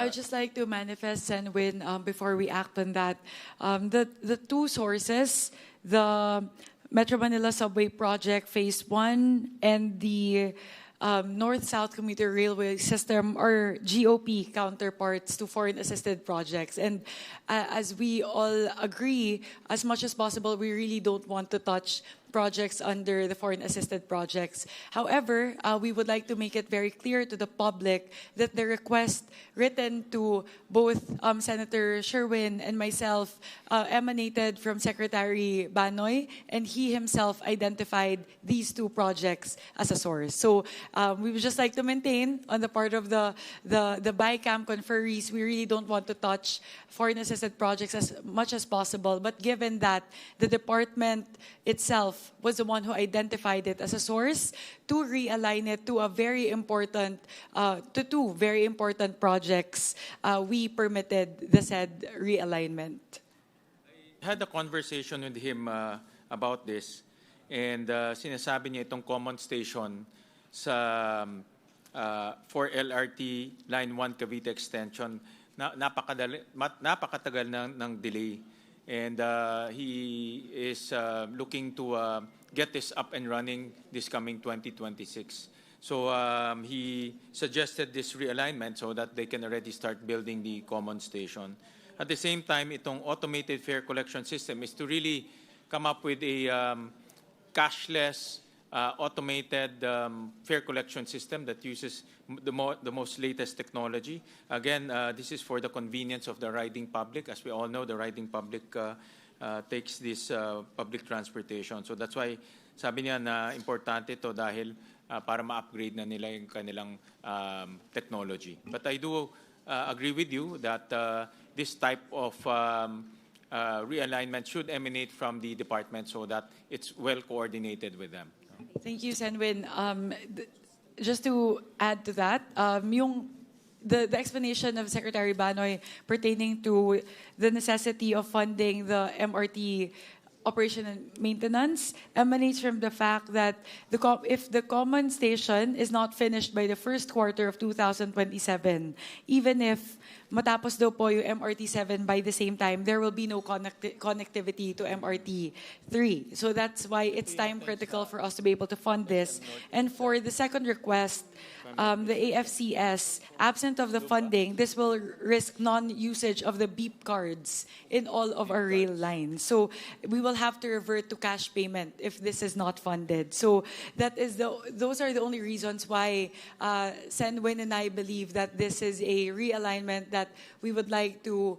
I'd just like to manifest, Senwin, before we act on that, the two sources, the Metro Manila Subway Project Phase 1 and the North-South Commuter Railway System are GOP counterparts to foreign-assisted projects. And as we all agree, as much as possible, we really don't want to touch projects under the foreign-assisted projects. However, we would like to make it very clear to the public that the request written to both Senator Sherwin and myself emanated from Secretary Banoy, and he himself identified these two projects as a source. So we would just like to maintain on the part of the BICAM conferees, we really don't want to touch foreign-assisted projects as much as possible. But given that the department itself was the one who identified it as a source to realign it to a very important, to two very important projects, we permitted the said realignment. I had a conversation with him about this, and sinasabi niya itong common station sa for LRT Line 1 Cavite Extension, napakatagal ng delay. And he is looking to get this up and running this coming 2026. So he suggested this realignment so that they can already start building the common station. At the same time, itong automated fare collection system is to really come up with a cashless, automated fare collection system that uses the most latest technology. Again, this is for the convenience of the riding public. As we all know, the riding public takes this public transportation. So that's why sabi niya na importante to dahil para ma-upgrade na nila yung kanilang technology. But I do agree with you that this type of realignment should emanate from the department so that it's well coordinated with them. Thank you, Senwin. Just to add to that, the explanation of Secretary Banoy pertaining to the necessity of funding the MRT operation and maintenance emanates from the fact that if the common station is not finished by the first quarter of 2027, even if matapos daw po yung MRT 7 by the same time, there will be no connectivity to MRT 3. So that's why it's time critical for us to be able to fund this. And for the second request, the AFCS, absent of the funding, this will risk non-usage of the beep cards in all of our rail lines. So we will have to revert to cash payment if this is not funded. So those are the only reasons why Senwin and I believe that this is a realignment that we would like to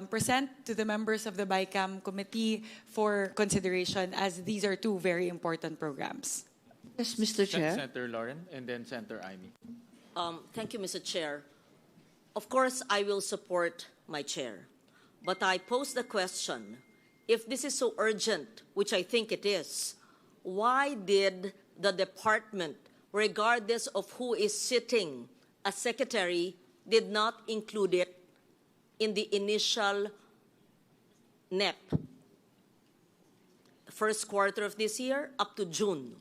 present to the members of the BICAM committee for consideration, as these are two very important programs. Yes, Mr. Chair. Senator Lauren and then Senator Amy. Thank you, Mr. Chair. Of course, I will support my chair. But I pose the question, if this is so urgent, which I think it is, why did the department, regardless of who is sitting as secretary, did not include it in the initial NEP? First quarter of this year up to June.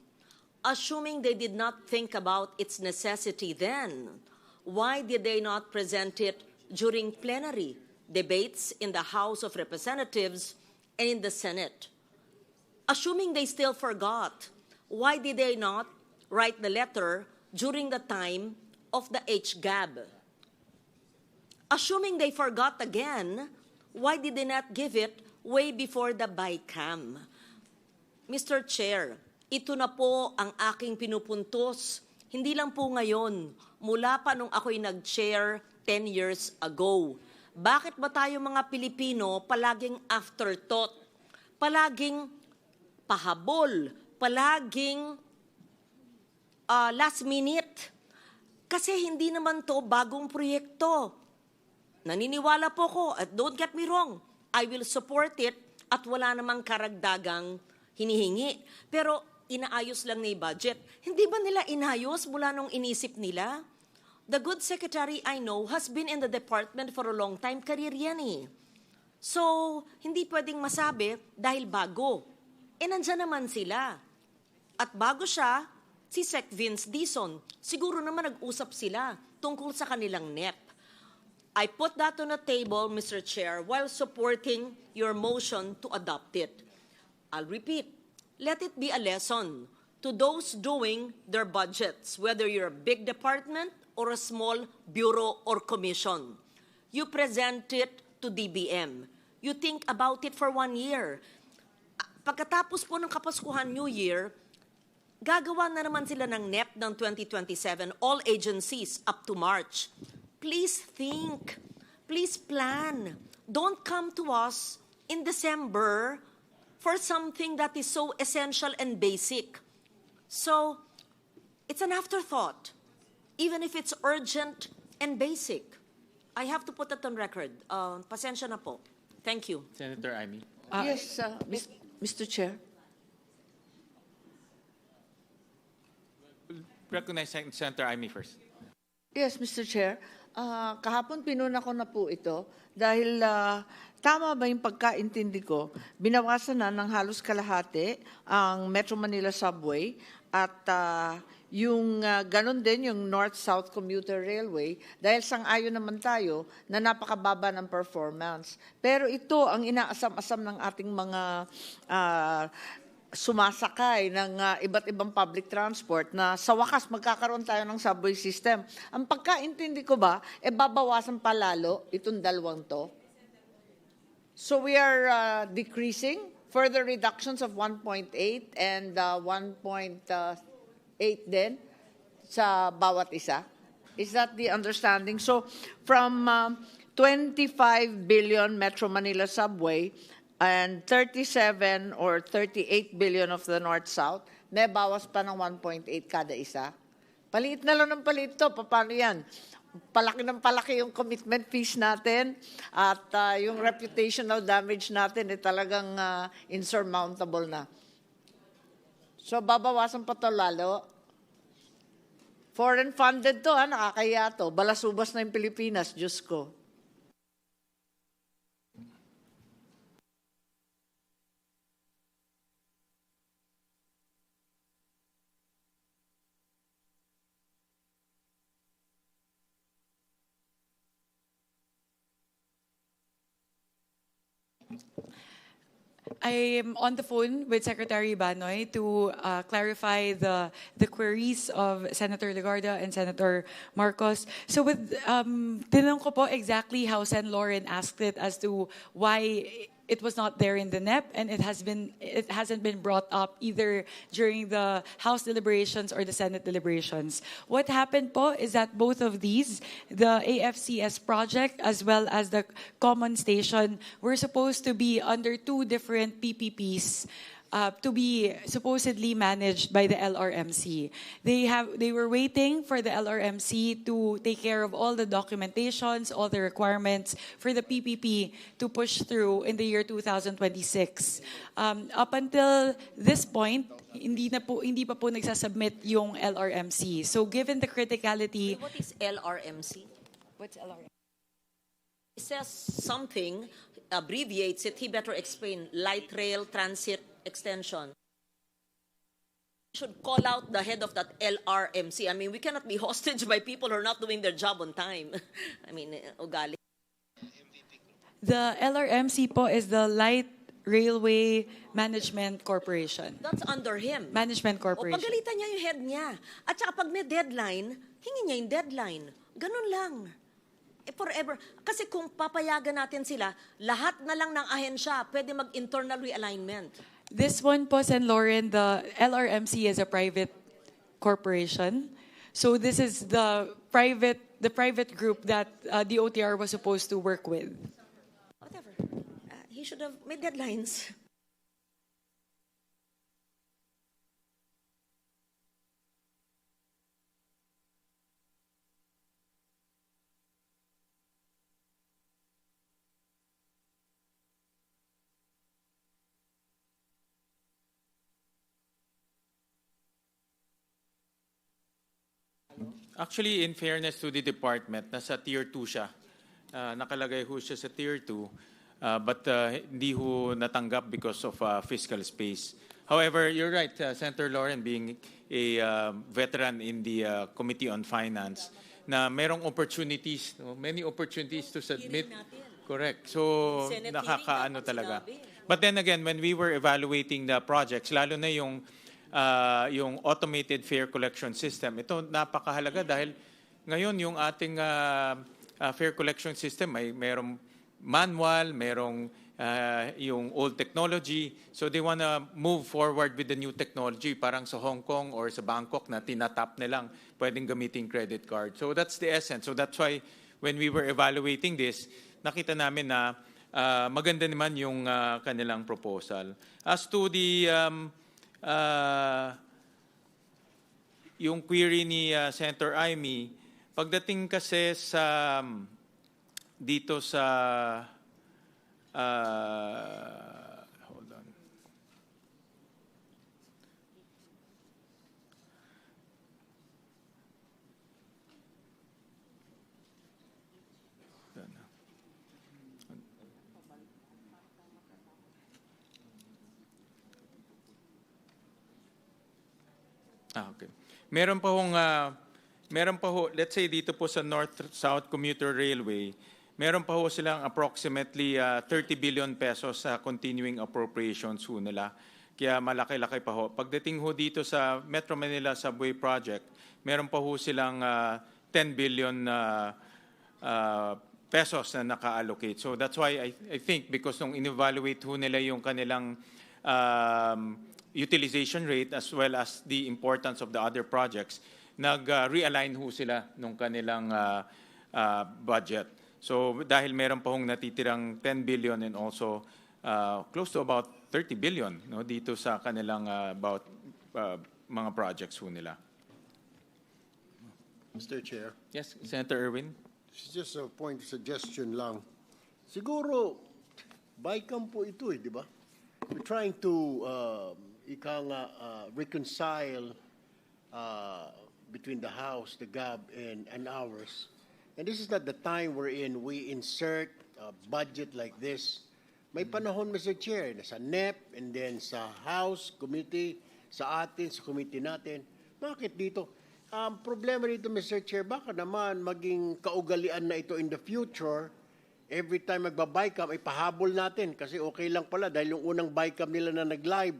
Assuming they did not think about its necessity then, why did they not present it during plenary debates in the House of Representatives and in the Senate? Assuming they still forgot, why did they not write the letter during the time of the HGAB? Assuming they forgot again, why did they not give it way before the BICAM? Mr. Chair, ito na po ang aking pinupuntos. Hindi lang po ngayon, mula pa nung ako'y nag-chair 10 years ago. Bakit ba tayo mga Pilipino palaging afterthought? Palaging pahabol? Palaging last minute? Kasi hindi naman to bagong proyekto. Naniniwala po ko, at don't get me wrong, I will support it at wala namang karagdagang hinihingi. Pero inaayos lang na yung budget. Hindi ba nila inayos mula nung inisip nila? The good secretary I know has been in the department for a long time. Career yan eh. So, hindi pwedeng masabi dahil bago. Nandyan naman sila. At bago siya, si Sec Vince Dizon. Siguro naman nag-usap sila tungkol sa kanilang NEP. I put that on the table, Mr. Chair, while supporting your motion to adopt it. I'll repeat, let it be a lesson to those doing their budgets, whether you're a big department or a small bureau or commission. You present it to DBM. You think about it for 1 year. Pagkatapos po ng Kapaskuhan New Year, gagawa na naman sila ng NEP ng 2027, all agencies up to March. Please think. Please plan. Don't come to us in December for something that is so essential and basic. So, it's an afterthought, even if it's urgent and basic. I have to put that on record. Pasensya na po. Thank you. Senator Amy. Yes, Mr. Chair. Recognize Senator Amy first. Yes, Mr. Chair. Kahapon pinuna ko na po ito dahil tama ba yung pagkaintindi ko, binawasan na ng halos kalahati ang Metro Manila Subway at yung ganon din yung North-South Commuter Railway dahil sang-ayon naman tayo na napakababa ng performance. Pero ito ang inaasam-asam ng ating mga sumasakay ng iba't ibang public transport na sa wakas magkakaroon tayo ng subway system. Ang pagkaintindi ko ba, babawasan pa lalo itong dalawang to. So we are decreasing, further reductions of 1.8 and 1.8 din sa bawat isa. Is that the understanding? So from 25 billion Metro Manila Subway, and 37 or 38 billion of the North-South, may bawas pa ng 1.8 kada isa. Paliit na lang ng paliit to. Paano yan? Palaki ng palaki yung commitment fees natin at yung reputational damage natin talagang insurmountable na. So babawasan pa to lalo. Foreign funded to, nakakaya to. Balasubas na yung Pilipinas, Diyos ko. I am on the phone with Secretary Banoy to clarify the queries of Senator Legarda and Senator Marcos. So with tinanong ko po exactly how Sen. Lauren asked it as to why it was not there in the NEP, and it hasn't been brought up either during the House deliberations or the Senate deliberations. What happened po is that both of these, the AFCS project as well as the common station, were supposed to be under two different PPPs. To be supposedly managed by the LRMC. They were waiting for the LRMC to take care of all the documentations, all the requirements for the PPP to push through in the year 2026. Up until this point, hindi pa po nagsasubmit yung LRMC. So given the criticality, What is LRMC? what's LRMC? It says something, abbreviates it. He better explain. Light Rail Transit Extension. Should call out the head of that LRMC. I mean, we cannot be hostage by people who are not doing their job on time. I mean, ugali. The LRMC po is the Light Railway Management Corporation. That's under him. Management O Corporation. pagalitan niya yung head niya. At saka pag may deadline, hingin niya yung deadline. Ganun lang. Forever. Kasi kung papayagan natin sila, lahat na lang ng ahensya pwede mag-internal realignment. This one po, Sen. Lauren, the LRMC is a private corporation. So this is the private group that the OTR was supposed to work with. Whatever. He should have made deadlines. Actually, in fairness to the department, nasa Tier 2 siya. Nakalagay ho siya sa Tier 2, but hindi ho natanggap because of fiscal space. However, you're right, Senator Lauren, being a veteran in the Committee on Finance, na merong opportunities, no? Many opportunities to submit. Correct. So, Senate nakakaano hearing, talaga. sinabi. But then again, when we were evaluating the projects, lalo na yung automated fare collection system, ito napakahalaga dahil ngayon yung ating fare collection system ay merong manual, merong yung old technology. So they want to move forward with the new technology. Parang sa Hong Kong or sa Bangkok na tinatap nilang pwedeng gamitin credit card. So that's the essence. So that's why when we were evaluating this, nakita namin na maganda naman yung kanilang proposal. As to the yung query ni Senator Amy, pagdating kasi sa dito sa hold on. Okay. Meron pa ho, let's say dito po sa North-South Commuter Railway, meron pa ho silang approximately 30 billion pesos sa continuing appropriations ho nila. Kaya malaki-laki pa ho. Pagdating ho dito sa Metro Manila Subway Project, meron pa ho silang 10 billion pesos na naka-allocate. So that's why I think because nung in-evaluate ho nila yung kanilang utilization rate as well as the importance of the other projects, nag-realign ho sila nung kanilang budget. So dahil meron pa hong natitirang 10 billion and also close to about 30 billion no, dito sa kanilang about mga projects ho nila. Mr. Chair, Yes, Senator Erwin? this is just a point of suggestion lang. Siguro, BICAM po ito di ba? We're trying to reconcile between the House, the GAB, and ours. And this is not the time wherein we insert a budget like this. May panahon, Mr. Chair, na sa NEP and then sa House Committee, sa atin, sa committee natin. Bakit dito? Problema dito, Mr. Chair, baka naman maging kaugalian na ito in the future. Every time magba-BICAM, ay pahabol natin kasi okay lang pala dahil yung unang BICAM nila na nag-live,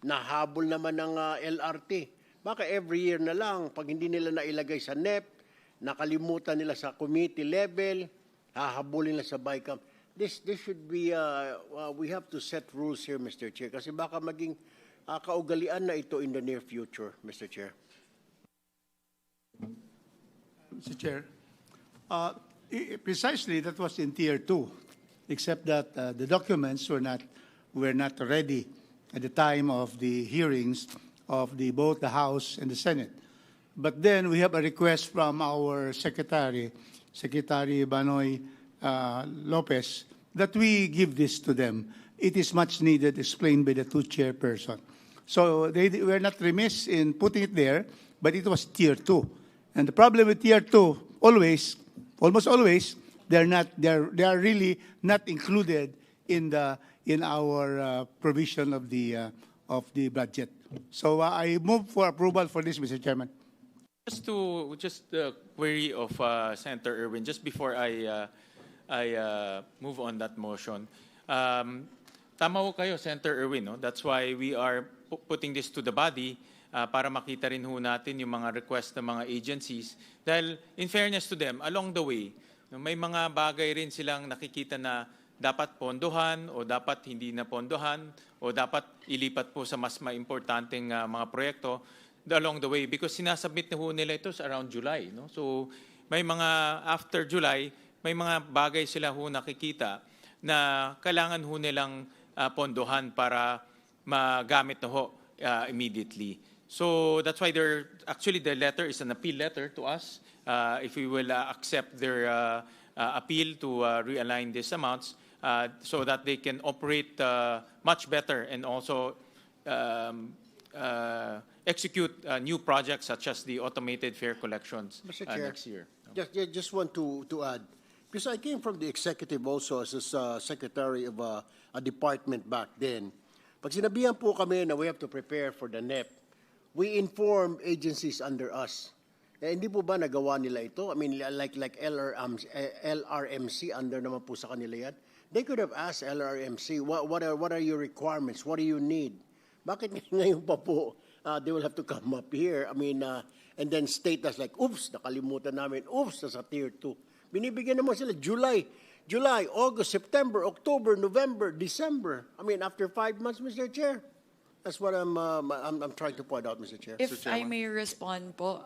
nahabol naman ng LRT. Baka every year na lang, pag hindi nila nailagay sa NEP, nakalimutan nila sa committee level, hahabulin nila sa BICAM. This should be, we have to set rules here, Mr. Chair, kasi baka maging kaugalian na ito in the near future, Mr. Chair. Mr. Chair, precisely that was in Tier 2, except that the documents were not ready at the time of the hearings of both the House and the Senate. But then we have a request from our Secretary Banoy Lopez, that we give this to them. It is much needed, explained by the two chairperson. So they were not remiss in putting it there, but it was Tier 2. And the problem with Tier 2, almost always, they are really not included in our provision of the budget. So I move for approval for this, Mr. Chairman. Just the query of Senator Erwin, just before I move on that motion. Tama ho kayo, Senator Erwin. No? That's why we are putting this to the body para makita rin ho natin yung mga request ng mga agencies. Dahil in fairness to them, along the way, may mga bagay rin silang nakikita na dapat pondohan o dapat hindi na pondohan o dapat ilipat po sa mas maimportanteng mga proyekto along the way because sinasubmit na ho nila ito sa around July. No? So may mga after July, may mga bagay sila ho nakikita na kailangan ho nilang pondohan para magamit na ho immediately. So that's why actually the letter is an appeal letter to us. If we will accept their appeal to realign these amounts so that they can operate much better and also execute new projects such as the automated fare collections Mr. Chair, next year. Just want to add, because I came from the executive also as a secretary of a department back then. Pag sinabihan po kami na we have to prepare for the NEP, we inform agencies under us. hindi po ba nagawa nila ito? I mean, like LRMC, under naman po sa kanila yan. They could have asked LRMC, what are your requirements? What do you need? Bakit ngayon pa po, they will have to come up here? I mean, and then state us like, oops, nakalimutan namin, oops, nasa tier 2. Binibigyan naman sila July, August, September, October, November, December. I mean, after 5 months, Mr. Chair. That's what I'm trying to point out, Mr. Chair. If I may respond po,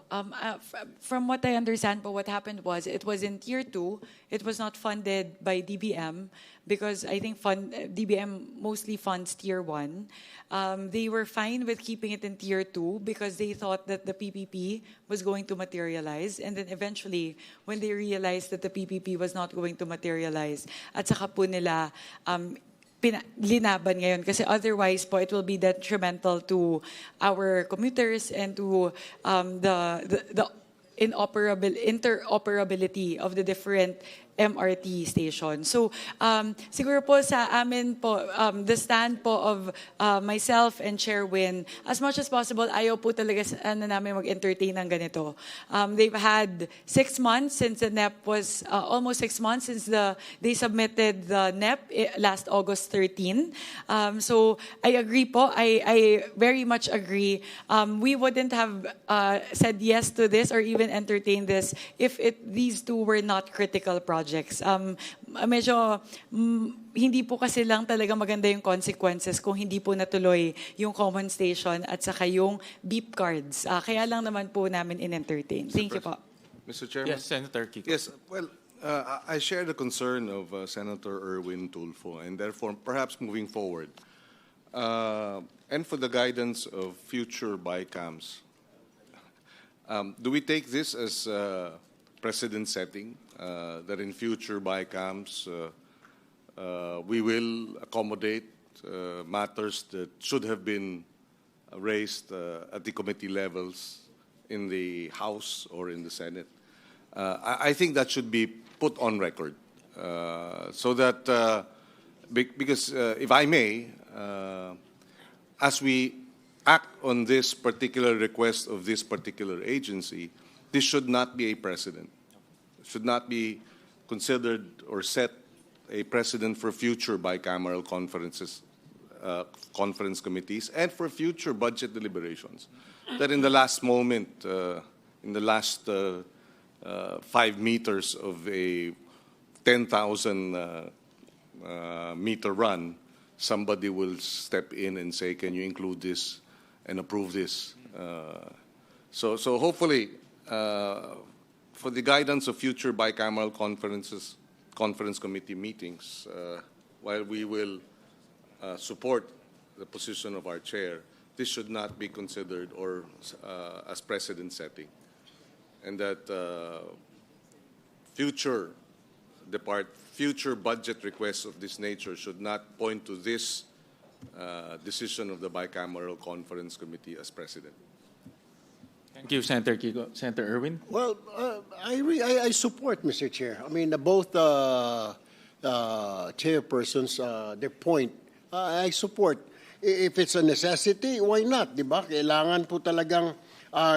from what I understand po, what happened was it was in Tier 2. It was not funded by DBM because I think DBM mostly funds Tier 1. They were fine with keeping it in Tier 2 because they thought that the PPP was going to materialize. And then eventually, when they realized that the PPP was not going to materialize, at saka po nila linaban ngayon kasi otherwise po it will be detrimental to our commuters and to the interoperability of the different MRT station. So, siguro po sa amin po, the stand po of myself and Chair Win, as much as possible, ayaw po talaga namin mag-entertain ng ganito. They've had 6 months since the NEP was, almost 6 months since they submitted the NEP last August 13. So, I agree po. I very much agree. We wouldn't have said yes to this or even entertained this if these two were not critical projects. Medyo hindi po kasi lang talaga maganda yung consequences kung hindi po natuloy yung common station at saka yung beep cards. Kaya lang naman po namin in-entertain. Thank you po. Mr. Chairman? Yes, Senator Kiko. Yes, well, I share the concern of Senator Erwin Tulfo, and therefore, perhaps moving forward, and for the guidance of future BICAMs, do we take this as precedent setting, that in future BICAMs we will accommodate matters that should have been raised at the committee levels in the House or in the Senate? I think that should be put on record so that, because if I may, as we act on this particular request of this particular agency, this should not be a precedent. Should not be considered or set a precedent for future bicameral conferences, conference committees, and for future budget deliberations. That in the last moment, in the last 5 meters of a 10,000 meter run, somebody will step in and say, can you include this and approve this? So hopefully, for the guidance of future bicameral conference committee meetings, while we will support the position of our chair, this should not be considered or as precedent setting, and that future budget requests of this nature should not point to this decision of the bicameral conference committee as precedent. Thank you, Senator Kiko. Senator Erwin? Well, I support, Mr. Chair. I mean, both chairpersons, their point, I support. If it's a necessity, why not, di ba? Kailangan po talagang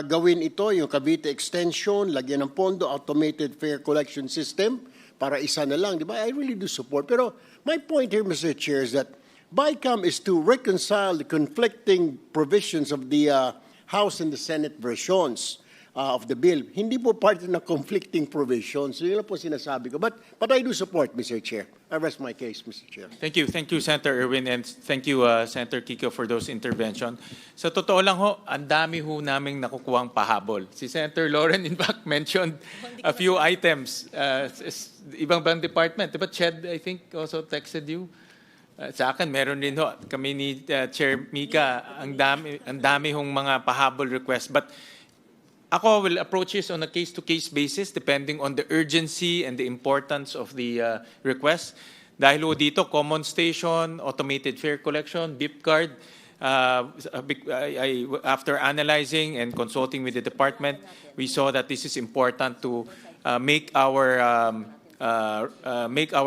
gawin ito, yung Cavite Extension, lagyan ng pondo, automated fare collection system, para isa na lang, di ba? I really do support. Pero my point here, Mr. Chair, is that BICAM is to reconcile the conflicting provisions of the House and the Senate versions of the bill. Hindi po part ng conflicting provisions. So yun lang po sinasabi ko. But I do support, Mr. Chair. I rest my case, Mr. Chair. Thank you, Senator Erwin, and thank you, Senator Kiko, for those intervention. Sa totoo lang ho, ang dami ho naming nakukuhang pahabol. Si Senator Lauren, in fact, mentioned a few items. Ibang department. Diba, Ched, I think, also texted you? Sa akin, meron din ho. Kami ni Chair Mika, ang dami hong mga pahabol request. But ako will approach this on a case-to-case basis depending on the urgency and the importance of the request. Dahil ho dito, common station, automated fare collection, beep card, after analyzing and consulting with the department, we saw that this is important to make our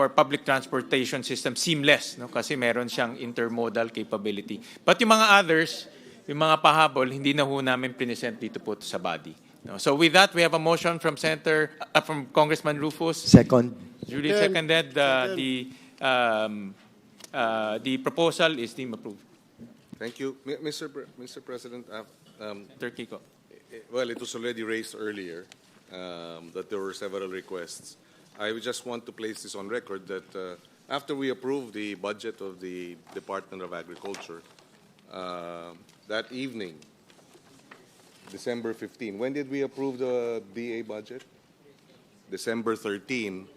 public transportation system seamless, no? Kasi meron siyang intermodal capability. But yung mga others, yung mga pahabol, hindi na ho namin present dito po sa body. No. So with that, we have a motion from from Congressman Rufus. Second. Duly Second. seconded. The proposal is deemed approved. Thank you. Mr. President, Mr. Kiko. well, it was already raised earlier that there were several requests. I would just want to place this on record that after we approved the budget of the Department of Agriculture, that evening, December 15, when did we approve the DA budget? December 13,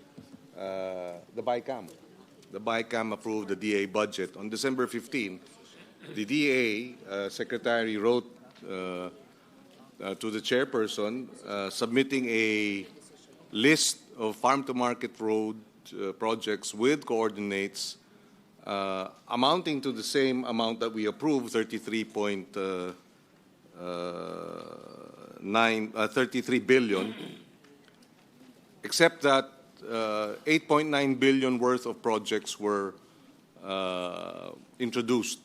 the BICAM approved the DA budget. On December 15, the DA secretary wrote to the chairperson submitting a list of farm-to-market road projects with coordinates amounting to the same amount that we approved, 33 billion, except that 8.9 billion worth of projects were introduced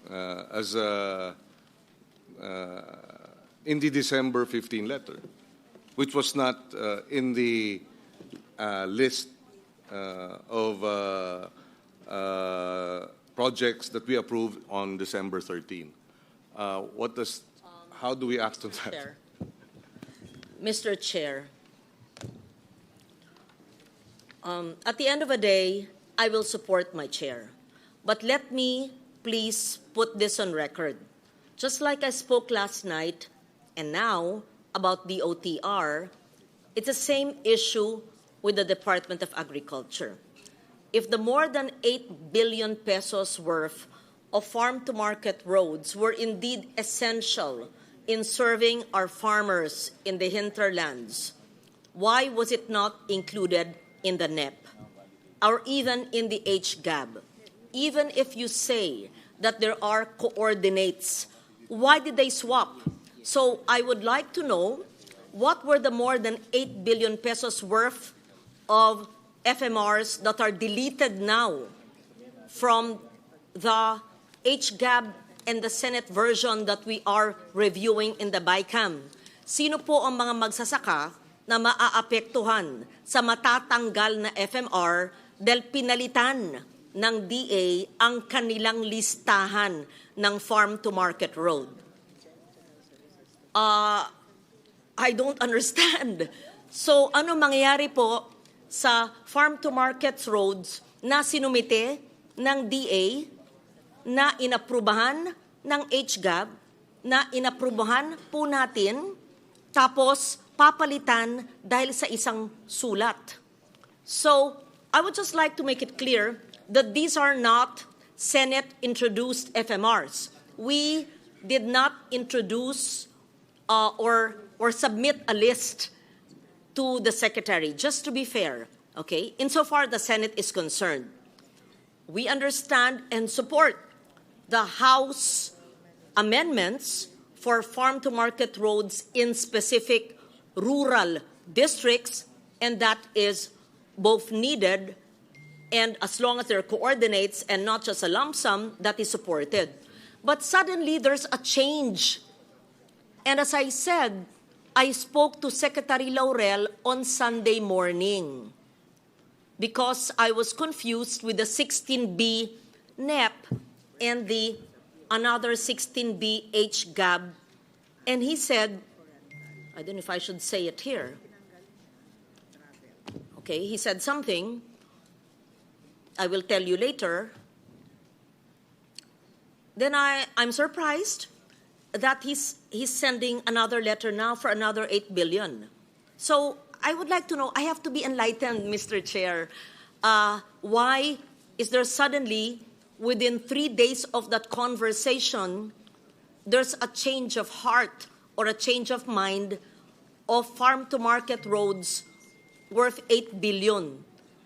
as in the December 15 letter, which was not in the list of projects that we approved on December 13. How do we act on that? Chair. Mr. Chair, at the end of the day, I will support my chair. But let me please put this on record. Just like I spoke last night and now about the OTR, it's the same issue with the Department of Agriculture. If the more than 8 billion pesos worth of farm-to-market roads were indeed essential in serving our farmers in the hinterlands, why was it not included in the NEP or even in the HGAB? Even if you say that there are coordinates, why did they swap? So I would like to know what were the more than 8 billion pesos worth of FMRs that are deleted now from the HGAB and the Senate version that we are reviewing in the BICAM. Sino po ang mga magsasaka na maaapektuhan sa matatanggal na FMR dahil pinalitan ng DA ang kanilang listahan ng farm-to-market road? I don't understand. So ano mangyayari po sa farm-to-market roads na sinumite ng DA, na inaprubahan ng HGAB, na inaprubahan po natin, tapos papalitan dahil sa isang sulat? So I would just like to make it clear that these are not Senate-introduced FMRs. We did not introduce or submit a list to the Secretary, just to be fair, okay? Insofar the Senate is concerned, we understand and support the House amendments for farm-to-market roads in specific rural districts, and that is both needed, and as long as there are coordinates and not just a lump sum, that is supported. But suddenly there's a change. And as I said, I spoke to Secretary Laurel on Sunday morning because I was confused with the 16B NEP and the another 16B HGAB. And he said, I don't know if I should say it here. Okay, he said something. I will tell you later. Then I'm surprised that he's sending another letter now for another 8 billion. So I would like to know, I have to be enlightened, Mr. Chair. Why is there suddenly, within 3 days of that conversation, there's a change of heart or a change of mind of farm-to-market roads worth 8 billion?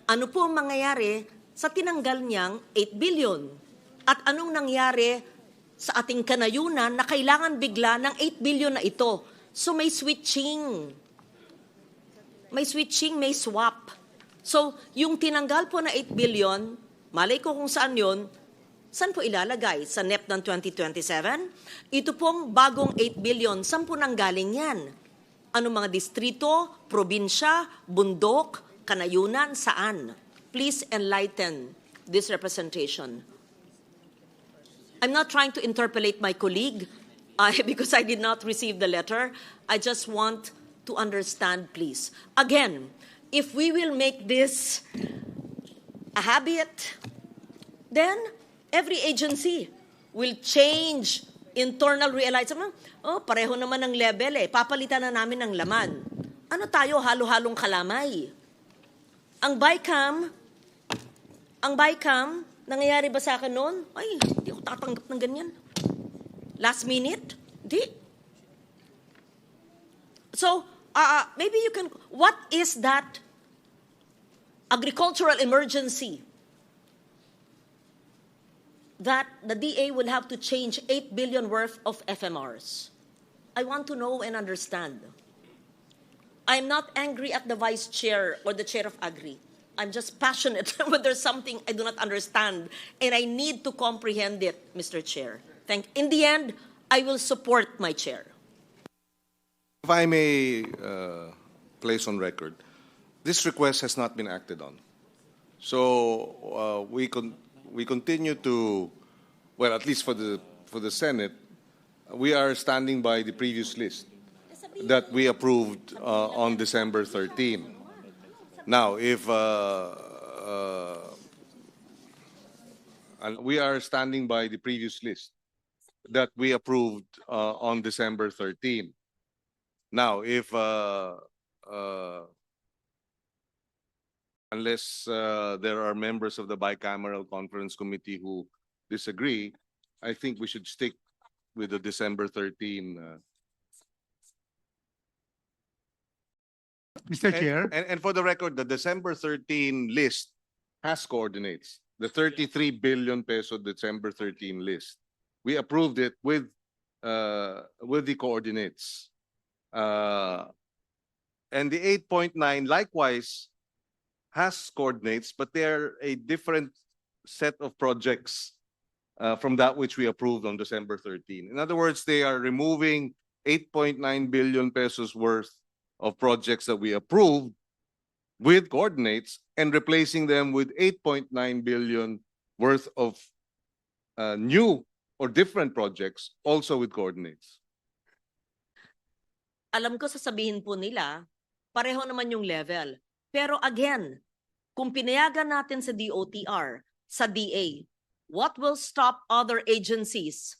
Ano po ang mangyayari sa tinanggal niyang 8 billion? At anong nangyari sa ating kanayunan na kailangan bigla ng 8 billion na ito? So may switching. May swap. So yung tinanggal po na 8 billion, malay ko kung saan yun, Saan po ilalagay? Sa NEP ng 2027? Ito pong bagong 8 billion, saan po nanggaling yan? Anong mga distrito, probinsya, bundok, kanayunan, saan? Please enlighten this representation. I'm not trying to interpolate my colleague because I did not receive the letter. I just want to understand, please. Again, if we will make this a habit, then every agency will change internal realization. Oh, pareho naman ng level eh. Papalitan na namin ng laman. Ano tayo, halo-halong kalamay? Ang BICAM, nangyayari ba sa akin noon? Ay, hindi ako tatanggap ng ganyan. Last minute? Di. So, maybe you can, what is that agricultural emergency that the DA will have to change 8 billion worth of FMRs? I want to know and understand. I'm not angry at the vice chair or the chair of Agri. I'm just passionate when there's something I do not understand and I need to comprehend it, Mr. Chair. In the end, I will support my chair. If I may place on record, this request has not been acted on. So we continue to, well, at least for the Senate, we are standing by the previous list that we approved on December 13. Now, if we are standing by the previous list that we approved on December 13. Now, if unless there are members of the bicameral conference committee who disagree, I think we should stick with the December 13. Mr. Chair. And for the record, the December 13 list has coordinates. The 33 billion peso December 13 list. We approved it with the coordinates. And the 8.9 likewise has coordinates, but they're a different set of projects from that which we approved on December 13. In other words, they are removing 8.9 billion pesos worth of projects that we approved with coordinates and replacing them with 8.9 billion worth of new or different projects also with coordinates. Alam ko sasabihin po nila, pareho naman yung level. Pero again, kung pinayagan natin sa DOTR, sa DA, what will stop other agencies?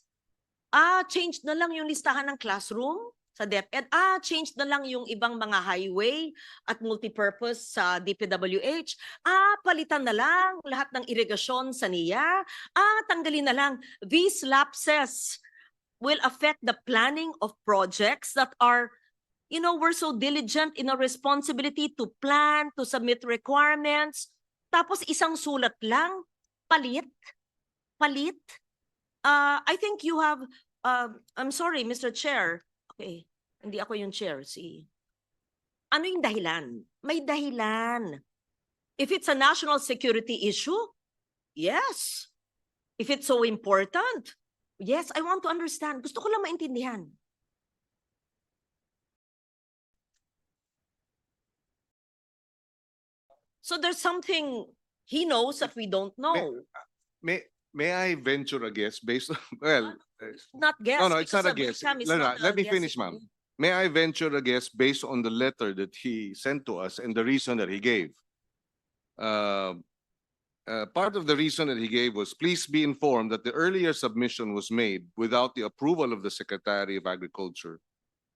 Change na lang yung listahan ng classroom sa DepEd. Change na lang yung ibang mga highway at multipurpose sa DPWH. Palitan na lang lahat ng irigasyon sa NIA. Tanggalin na lang. These lapses will affect the planning of projects that are, we're so diligent in our responsibility to plan, to submit requirements. Tapos isang sulat lang, palit. I think you have, I'm sorry, Mr. Chair. Okay, hindi ako yung chair. Ano yung dahilan? May dahilan. If it's a national security issue, yes. If it's so important, yes, I want to understand. Gusto ko lang maintindihan. So there's something he knows that we don't know. May I venture a guess based on, well, Not guess. no, it's because not a the guess. BICAM is No, not let me guessing. finish, ma'am. May I venture a guess based on the letter that he sent to us and the reason that he gave? Part of the reason that he gave was, please be informed that the earlier submission was made without the approval of the Secretary of Agriculture,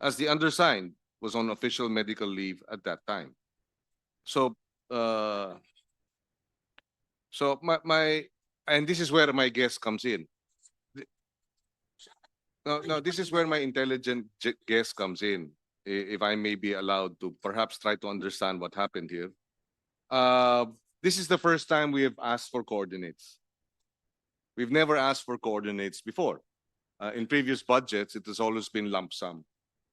as the undersigned was on official medical leave at that time. So, and this is where my guess comes in. No, this is where my intelligent guess comes in, if I may be allowed to perhaps try to understand what happened here. This is the first time we have asked for coordinates. We've never asked for coordinates before. In previous budgets, it has always been lump sum.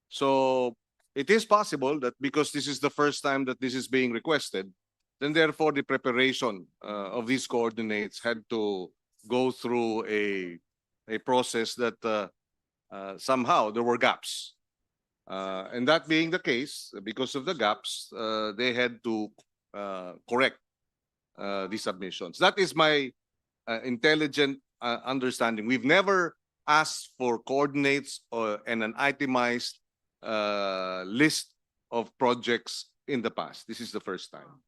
So it is possible that because this is the first time that this is being requested, then therefore the preparation of these coordinates had to go through a process that somehow there were gaps. And that being the case, because of the gaps, they had to correct these submissions. That is my intelligent understanding. We've never asked for coordinates and an itemized list of projects in the past. This is the first time.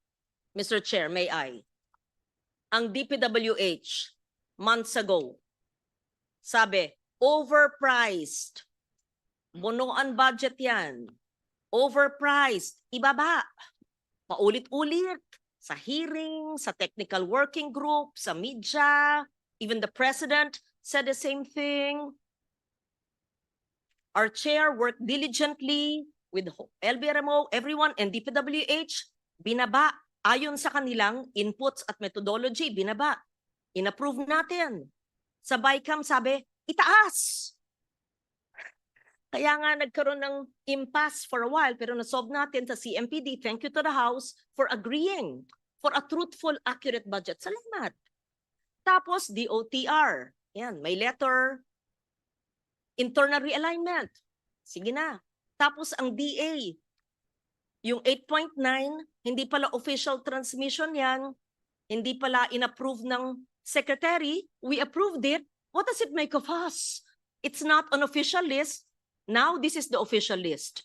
Mr. Chair, may I? Ang DPWH, months ago, sabi, overpriced. Bunuan budget yan. Overpriced. Ibaba. Paulit-ulit. Sa hearing, sa technical working group, sa media, even the president said the same thing. Our chair worked diligently with LBRMO, everyone, and DPWH, binaba. Ayon sa kanilang inputs at methodology, binaba. In-approve natin. Sa BICAM, sabi, itaas. Kaya nga nagkaroon ng impasse for a while, pero nasolve natin sa CMPD. Thank you to the House for agreeing for a truthful, accurate budget. Salamat. Tapos, DOTR. Yan, may letter. Internal realignment. Sige na. Tapos, ang DA. Yung 8.9, hindi pala official transmission yan. Hindi pala in-approve ng secretary. We approved it. What does it make of us? It's not an official list. Now, this is the official list.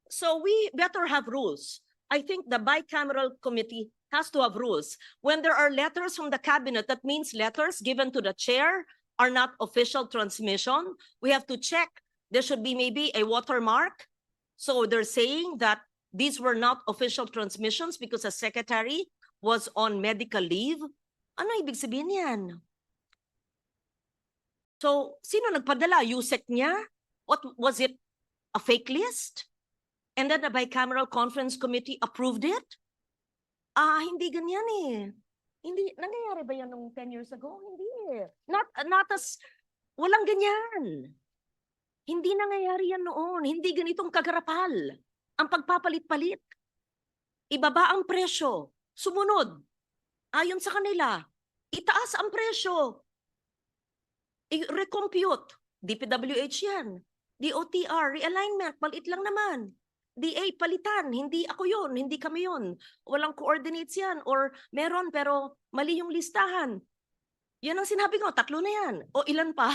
So we better have rules. I think the bicameral committee has to have rules. When there are letters from the cabinet, that means letters given to the chair are not official transmission. We have to check. There should be maybe a watermark. So they're saying that these were not official transmissions because the secretary was on medical leave. Ano ibig sabihin yan? So, sino nagpadala? USEC niya? What was it? A fake list? And then the bicameral conference committee approved it? Hindi ganyan eh. Hindi, nangyayari ba yan nung 10 years ago? Hindi. Not as, walang ganyan. Hindi nangyayari yan noon. Hindi ganitong kagarapal. Ang pagpapalit-palit. Ibaba ang presyo. Sumunod. Ayon sa kanila. Itaas ang presyo. I-recompute. DPWH yan. DOTR, realignment, maliit lang naman. DA, palitan. Hindi ako yun. Hindi kami yun. Walang coordinates yan. Or meron pero mali yung listahan. Yan ang sinabi ko. 3 na yan. O ilan pa?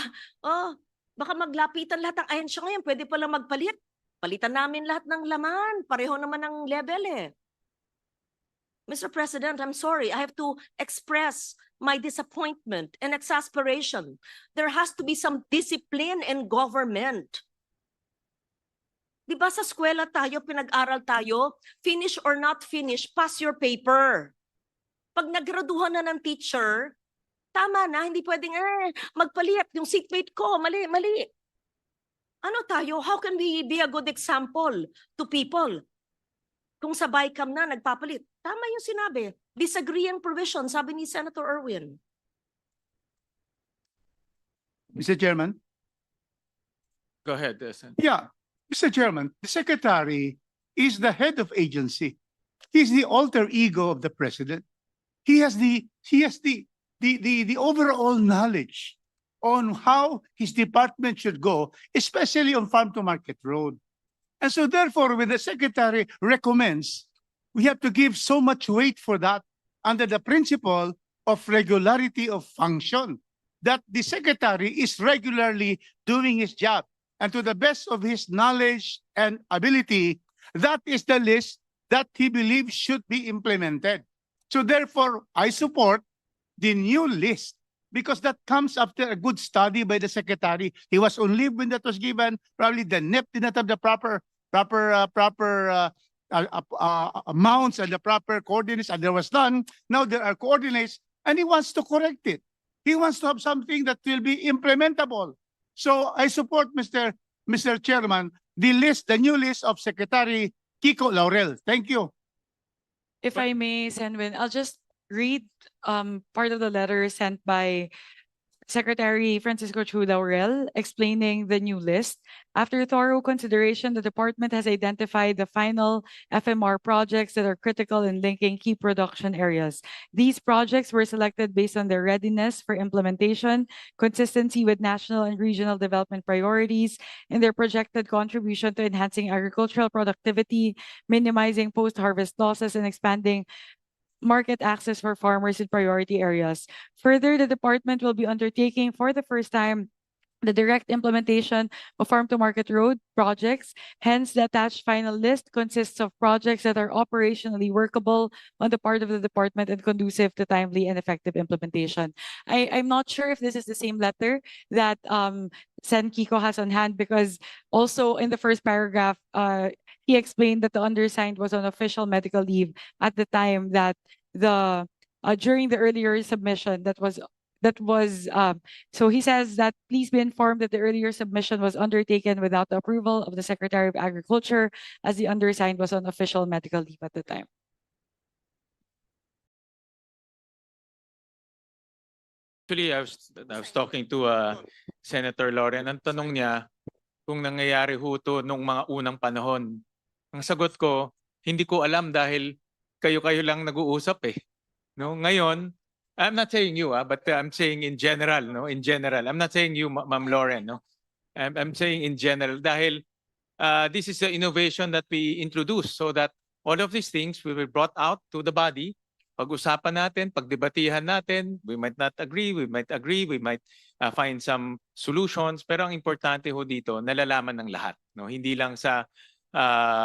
Baka maglapitan lahat ng ahensya ngayon. Pwede pala magpalit. Palitan namin lahat ng laman. Pareho naman ang level eh. Mr. President, I'm sorry. I have to express my disappointment and exasperation. There has to be some discipline in government. Di ba sa eskwela tayo, pinag-aral tayo, finish or not finish, pass your paper. Pag nagraduhan na ng teacher, tama na, hindi pwedeng, magpalit, yung seatmate ko, mali. Ano tayo? How can we be a good example to people? Kung sa BICAM na, nagpapalit. Tama yung sinabi. Disagreeing provision, sabi ni Senator Erwin. Mr. Chairman? Go ahead, Sen. Yeah, Mr. Chairman, the Secretary is the head of agency. He's the alter ego of the President. He has the overall knowledge on how his department should go, especially on Farm to Market Road. And so therefore, when the Secretary recommends, we have to give so much weight for that under the principle of regularity of function, that the Secretary is regularly doing his job. And to the best of his knowledge and ability, that is the list that he believes should be implemented. So therefore, I support the new list because that comes after a good study by the Secretary. He was on leave when that was given. Probably the NEP did not have the proper amounts and the proper coordinates, and there was none. Now there are coordinates, and he wants to correct it. He wants to have something that will be implementable. So I support, Mr. Chairman, the new list of Secretary Kiko Laurel. Thank you. If I may, Senwin, I'll just read part of the letter sent by Secretary Francisco Chu Laurel explaining the new list. After thorough consideration, the department has identified the final FMR projects that are critical in linking key production areas. These projects were selected based on their readiness for implementation, consistency with national and regional development priorities, and their projected contribution to enhancing agricultural productivity, minimizing post-harvest losses, and expanding market access for farmers in priority areas. Further, the department will be undertaking for the first time the direct implementation of farm to market road projects. Hence, the attached final list consists of projects that are operationally workable on the part of the department and conducive to timely and effective implementation. I'm not sure if this is the same letter that Sen Kiko has on hand, because also in the first paragraph, he explained that the undersigned was on official medical leave at the time that the during the earlier submission so he says that please be informed that the earlier submission was undertaken without the approval of the Secretary of Agriculture, as the undersigned was on official medical leave at the time. Actually, I was talking to Senator Lauren. Ang tanong niya kung nangyayari ho to nung mga unang panahon. Ang sagot ko, hindi ko alam dahil kayo-kayo lang nag-uusap eh. No, ngayon, I'm not saying you, but I'm saying in general, no, in general. I'm not saying you, Ma'am Lauren, no. I'm saying in general dahil this is the innovation that we introduced so that all of these things will be brought out to the body. Pag-usapan natin, pagdebatihan natin, we might not agree, we might find some solutions, pero ang importante ho dito, nalalaman ng lahat, no? Hindi lang sa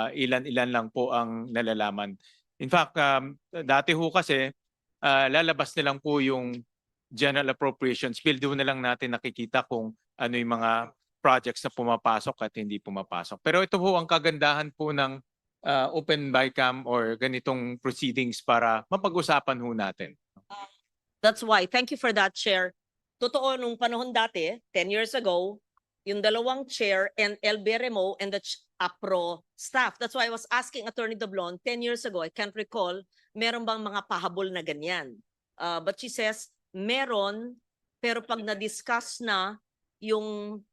ilan-ilan lang po ang nalalaman. In fact, dati ho kasi lalabas na lang po yung general appropriations bill, doon na lang natin nakikita kung ano yung mga projects na pumapasok at hindi pumapasok. Pero ito po ang kagandahan po ng open BICAM or ganitong proceedings para mapag-usapan ho natin. That's why. Thank you for that, Chair. Totoo, nung panahon dati, 10 years ago, yung dalawang chair and LB Remo and the APRO staff. That's why I was asking Attorney Doblon 10 years ago, I can't recall, meron bang mga pahabol na ganyan? But she says, meron, pero pag na-discuss na yung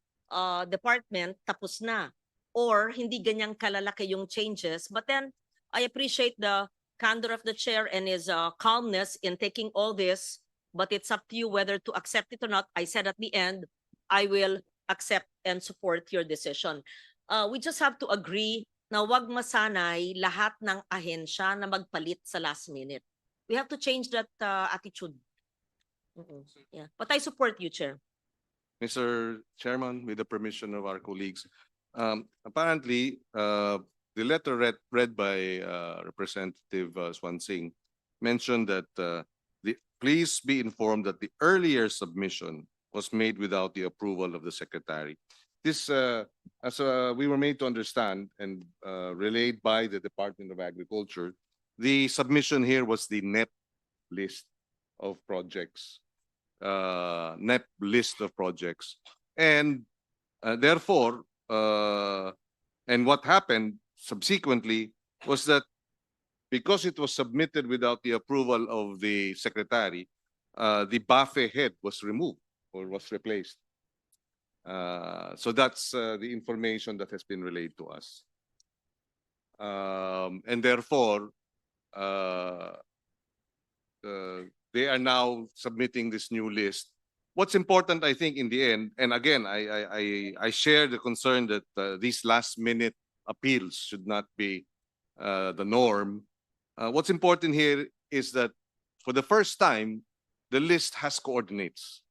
department, tapos na. Or hindi ganyang kalalaki yung changes. But then, I appreciate the candor of the chair and his calmness in taking all this, but it's up to you whether to accept it or not. I said at the end, I will accept and support your decision. We just have to agree na wag masanay lahat ng ahensya na magpalit sa last minute. We have to change that attitude. Yeah. But I support you, Chair. Mr. Chairman, with the permission of our colleagues, apparently, the letter read by Representative Swansing mentioned that please be informed that the earlier submission was made without the approval of the Secretary. This, as we were made to understand and relayed by the Department of Agriculture, the submission here was the NEP list of projects, NEP list of projects. And therefore, and what happened subsequently was that because it was submitted without the approval of the Secretary, the BAFE head was removed or was replaced. So that's the information that has been relayed to us. And therefore, they are now submitting this new list. What's important, I think, in the end, and again, I share the concern that these last-minute appeals should not be the norm. What's important here is that for the first time, the list has coordinates.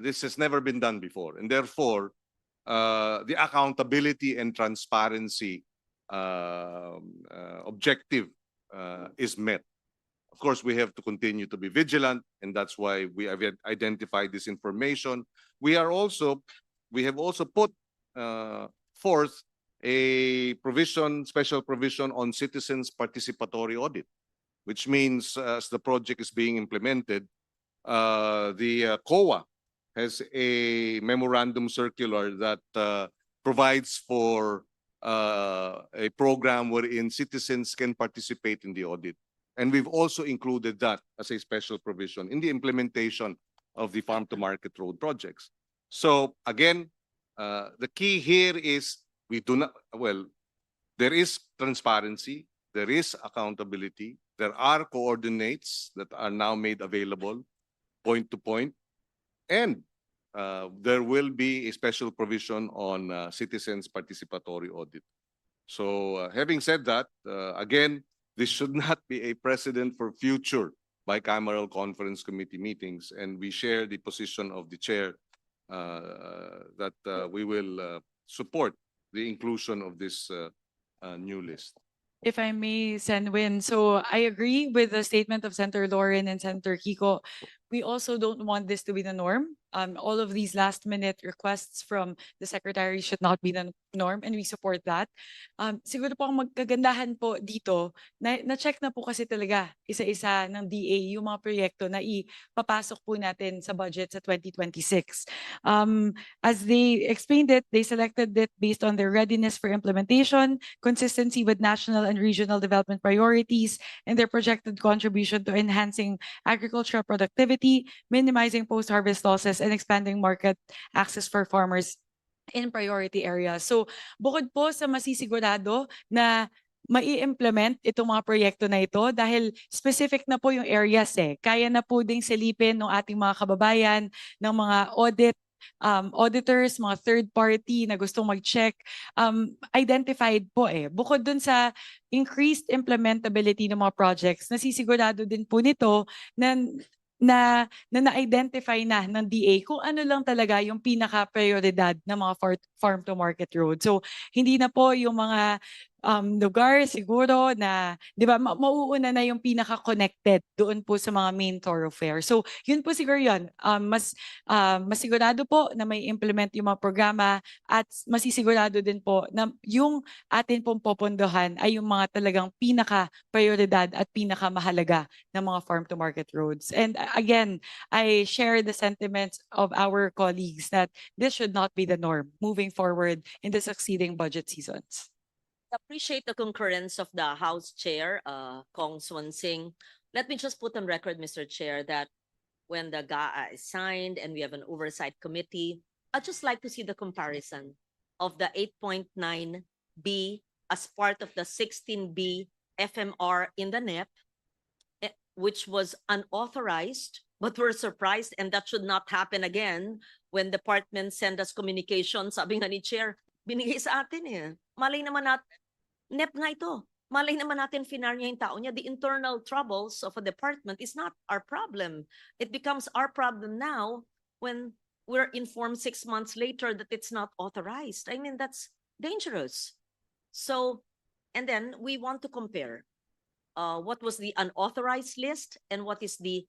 This has never been done before, and therefore, the accountability and transparency objective is met. Of course, we have to continue to be vigilant, and that's why we have identified this information. We have also put forth a provision, special provision on citizens' participatory audit, which means as the project is being implemented, the COA has a memorandum circular that provides for a program wherein citizens can participate in the audit. And we've also included that as a special provision in the implementation of the farm-to-market road projects. So again, the key here is we do not, well, there is transparency, there is accountability, there are coordinates that are now made available point to point, and there will be a special provision on citizens' participatory audit. So having said that, again, this should not be a precedent for future bicameral conference committee meetings, and we share the position of the chair that we will support the inclusion of this new list. If I may, Senwin, so I agree with the statement of Senator Lauren and Senator Kiko. We also don't want this to be the norm. All of these last-minute requests from the secretary should not be the norm, and we support that. Siguro po ang magkagandahan po dito, na-check na po kasi talaga isa-isa ng DA yung mga proyekto na ipapasok po natin sa budget sa 2026. As they explained it, they selected it based on their readiness for implementation, consistency with national and regional development priorities, and their projected contribution to enhancing agricultural productivity, minimizing post-harvest losses, and expanding market access for farmers in priority areas. So, bukod po sa masisigurado na mai-implement itong mga proyekto na ito dahil specific na po yung areas Kaya na po ding silipin ng ating mga kababayan ng mga auditors, mga third party na gustong mag-check, identified po Bukod dun sa increased implementability ng mga projects, nasisigurado din po nito na-identify na ng DA kung ano lang talaga yung pinaka-prioridad ng mga farm-to-market road. So, hindi na po yung mga lugar siguro na, di ba, mauuna na yung pinaka-connected doon po sa mga main thoroughfare. So, yun po siguro yun. Mas sigurado po na may implement yung mga programa at masisigurado din po na yung atin pong popondohan ay yung mga talagang pinaka-prioridad at pinaka-mahalaga ng mga farm-to-market roads. And again, I share the sentiments of our colleagues that this should not be the norm moving forward in the succeeding budget seasons. Appreciate the concurrence of the House Chair, Kong Swan Sing. Let me just put on record, Mr. Chair, that when the GAA is signed and we have an oversight committee, I'd just like to see the comparison of the 8.9B as part of the 16B FMR in the NEP, which was unauthorized, but we're surprised, and that should not happen again when departments send us communication. Sabi nga ni Chair, binigay sa atin Malay naman NEP nga ito. Malay naman natin finar niya yung tao niya. The internal troubles of a department is not our problem. It becomes our problem now when we're informed 6 months later that it's not authorized. I mean, that's dangerous. So, and then we want to compare what was the unauthorized list and what is the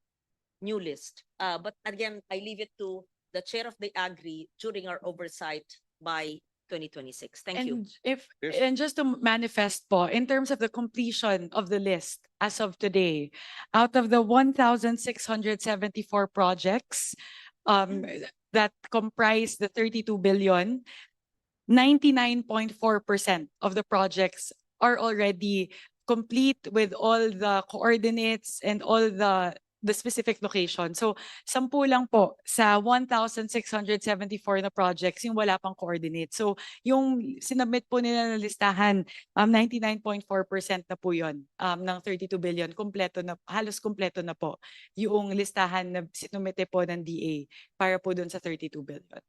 new list. But again, I leave it to the chair of the Agri during our oversight by 2026. Thank you. And just to manifest po, in terms of the completion of the list as of today, out of the 1,674 projects that comprise the 32 billion, 99.4% of the projects are already complete with all the coordinates and all the specific location. So, 10 lang po sa 1,674 na projects yung wala pang coordinate. So, yung sinubmit po nila na listahan, 99.4% na po yun ng 32 billion. Kompleto na, halos kompleto na po yung listahan na sinumite po ng DA para po dun sa 32 billion.